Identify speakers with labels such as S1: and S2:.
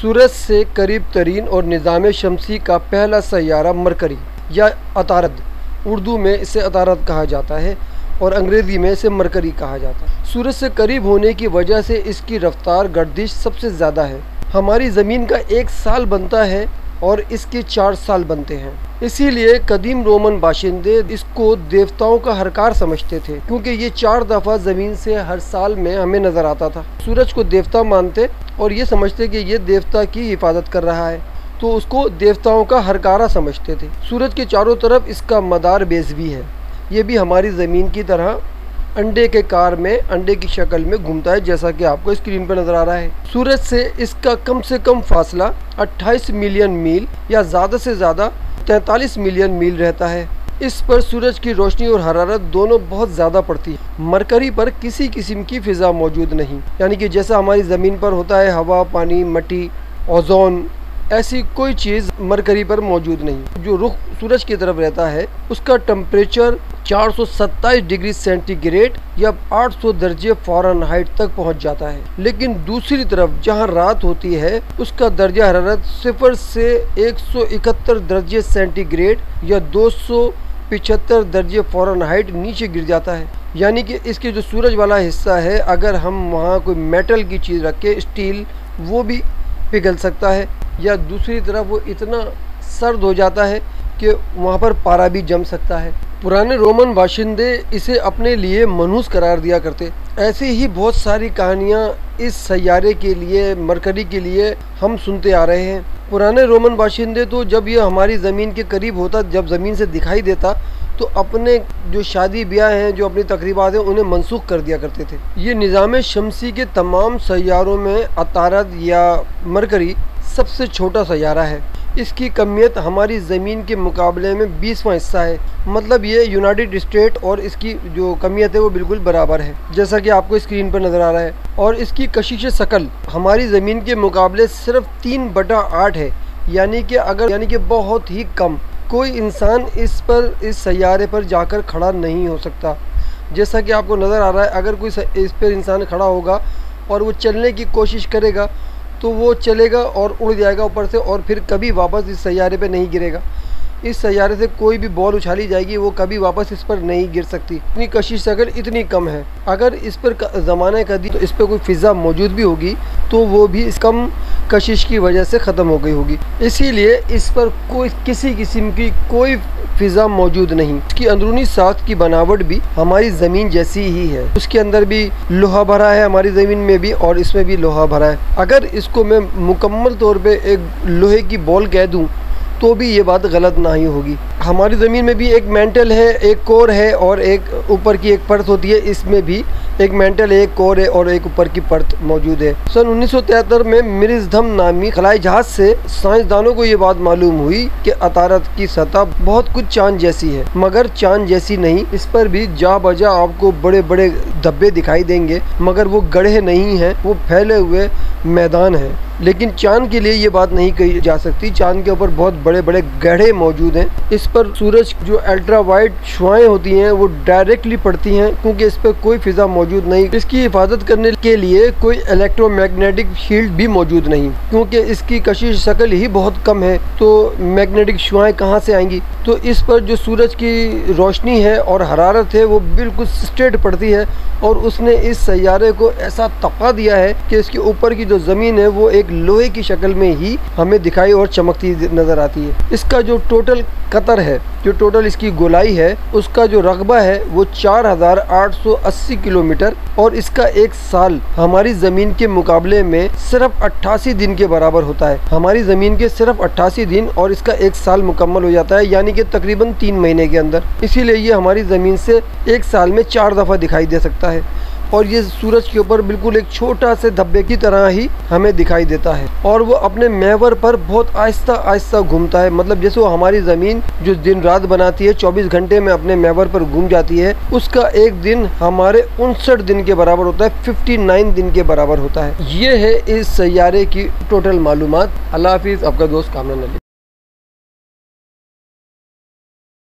S1: सूरज से करीब तरीन और निज़ाम शमसी का पहला सैयारा मरकरी या अतारद, उर्दू में इसे अतारद कहा जाता है और अंग्रेज़ी में इसे मरकरी कहा जाता है। सूरज से करीब होने की वजह से इसकी रफ्तार गर्दिश सबसे ज़्यादा है। हमारी ज़मीन का 1 साल बनता है और इसके 4 साल बनते हैं। इसीलिए कदीम रोमन बाशिंदे इसको देवताओं का हरकार समझते थे, क्योंकि ये 4 दफ़ा ज़मीन से हर साल में हमें नज़र आता था। सूरज को देवता मानते और ये समझते कि ये देवता की हिफाजत कर रहा है, तो उसको देवताओं का हरकारा समझते थे। सूरज के चारों तरफ इसका मदार बेस भी है। ये भी हमारी ज़मीन की तरह अंडे के कार में अंडे की शक्ल में घूमता है, जैसा कि आपको स्क्रीन पर नज़र आ रहा है। सूरज से इसका कम से कम फासला 28 मिलियन मील या ज़्यादा से ज़्यादा 43 मिलियन मील रहता है। इस पर सूरज की रोशनी और हरारत दोनों बहुत ज़्यादा पड़ती है। मरकरी पर किसी किस्म की फ़िज़ा मौजूद नहीं, यानी कि जैसा हमारी ज़मीन पर होता है हवा, पानी, मिट्टी, ओजोन, ऐसी कोई चीज़ मरकरी पर मौजूद नहीं। जो रुख सूरज की तरफ रहता है उसका टेम्परेचर 427 डिग्री सेंटीग्रेड या 800 दर्जे फ़ारेनहाइट तक पहुंच जाता है। लेकिन दूसरी तरफ जहां रात होती है उसका दर्जा हरारत 0 से 171 दर्जे सेंटीग्रेड या 275 दर्जे फ़ारेनहाइट नीचे गिर जाता है। यानी कि इसके जो सूरज वाला हिस्सा है, अगर हम वहाँ कोई मेटल की चीज़ रखें, स्टील, वो भी पिघल सकता है, या दूसरी तरफ वो इतना सर्द हो जाता है कि वहाँ पर पारा भी जम सकता है। पुराने रोमन बाशिंदे इसे अपने लिए मनहूस करार दिया करते। ऐसी ही बहुत सारी कहानियाँ इस सैयारे के लिए, मरकरी के लिए हम सुनते आ रहे हैं। पुराने रोमन बाशिंदे तो जब ये हमारी ज़मीन के करीब होता, जब ज़मीन से दिखाई देता, तो अपने जो शादी ब्याह हैं, जो अपनी तकरीबात हैं, उन्हें मनसूख कर दिया करते थे। ये निज़ाम शमसी के तमाम सैयारों में अतारद या मरकरी सबसे छोटा सैयारा है। इसकी कमियत हमारी ज़मीन के मुकाबले में 20वां हिस्सा है। मतलब ये यूनाइटेड स्टेट और इसकी जो कमियत है वो बिल्कुल बराबर है, जैसा कि आपको स्क्रीन पर नज़र आ रहा है। और इसकी कशिश शकल हमारी ज़मीन के मुकाबले सिर्फ 3/8 है, यानी कि बहुत ही कम। कोई इंसान इस सैयारे पर जाकर खड़ा नहीं हो सकता। जैसा कि आपको नज़र आ रहा है, अगर कोई इस पर इंसान खड़ा होगा और वो चलने की कोशिश करेगा तो वो चलेगा और उड़ जाएगा ऊपर से, और फिर कभी वापस इस सैयारे पे नहीं गिरेगा। इस सैयारे से कोई भी बॉल उछाली जाएगी, वो कभी वापस इस पर नहीं गिर सकती। इतनी कशिश शकल इतनी कम है। अगर इस पर ज़माने कदी तो इस पर कोई फ़िज़ा मौजूद भी होगी तो वो भी इस कम कशिश की वजह से ख़त्म हो गई होगी। इसीलिए इस पर कोई किसी किस्म की कोई फ़िज़ा मौजूद नहीं। इसकी अंदरूनी साख्त की बनावट भी हमारी ज़मीन जैसी ही है। उसके अंदर भी लोहा भरा है, हमारी ज़मीन में भी, और इसमें भी लोहा भरा है। अगर इसको मैं मुकम्मल तौर पे एक लोहे की बॉल कह दूं तो भी ये बात गलत ना ही होगी। हमारी ज़मीन में भी एक मेंटल है, एक कोर है और एक ऊपर की एक परत होती है। इसमें भी एक मेंटल है, एक कोर है और एक ऊपर की परत मौजूद है। सन 1973 में मिरिज़धम नामी खलाई जहाज़ से साइंसदानों को ये बात मालूम हुई कि अतारद की सतह बहुत कुछ चांद जैसी है, मगर चांद जैसी नहीं। इस पर भी जा बजा आपको बड़े बड़े धब्बे दिखाई देंगे, मगर वो गड्ढे नहीं हैं, वो फैले हुए मैदान हैं। लेकिन चांद के लिए ये बात नहीं कही जा सकती। चांद के ऊपर बहुत बड़े बड़े गड्ढे मौजूद हैं। इस पर सूरज जो अल्ट्रा वाइट शुआएं होती हैं वो डायरेक्टली पड़ती हैं, क्योंकि इस पर कोई फ़िज़ा मौजूद नहीं। इसकी हिफाजत करने के लिए कोई इलेक्ट्रोमैग्नेटिक शील्ड भी मौजूद नहीं, क्योंकि इसकी कशिश शकल ही बहुत कम है, तो मैग्नेटिक शुआएं कहाँ से आएंगी। तो इस पर जो सूरज की रोशनी है और हरारत है वो बिल्कुल स्ट्रेट पड़ती है, और उसने इस सैयारे को ऐसा तपा दिया है कि इसके ऊपर की जो ज़मीन है वो एक लोहे की शक्ल में ही हमें दिखाई और चमकती नज़र आती है। इसका जो टोटल कतर है, जो टोटल इसकी गोलाई है, उसका जो रकबा है वो 4880 किलोमीटर, और इसका 1 साल हमारी ज़मीन के मुकाबले में सिर्फ 88 दिन के बराबर होता है। हमारी ज़मीन के सिर्फ 88 दिन और इसका 1 साल मुकम्मल हो जाता है, यानी कि तकरीबन 3 महीने के अंदर। इसीलिए ये हमारी ज़मीन से 1 साल में 4 दफ़ा दिखाई दे सकता है, और ये सूरज के ऊपर बिल्कुल एक छोटा से धब्बे की तरह ही हमें दिखाई देता है। और वो अपने महवर पर बहुत आहिस्ता आहिस्ता घूमता है। मतलब जैसे वो हमारी ज़मीन जो दिन रात बनाती है, 24 घंटे में अपने महवर पर घूम जाती है, उसका एक दिन हमारे 59 दिन के बराबर होता है, 59 दिन के बराबर होता है। ये है इस सैयारे की टोटल मालूमात। अल्लाह हाफिज़, आपका दोस्त कामरान अली।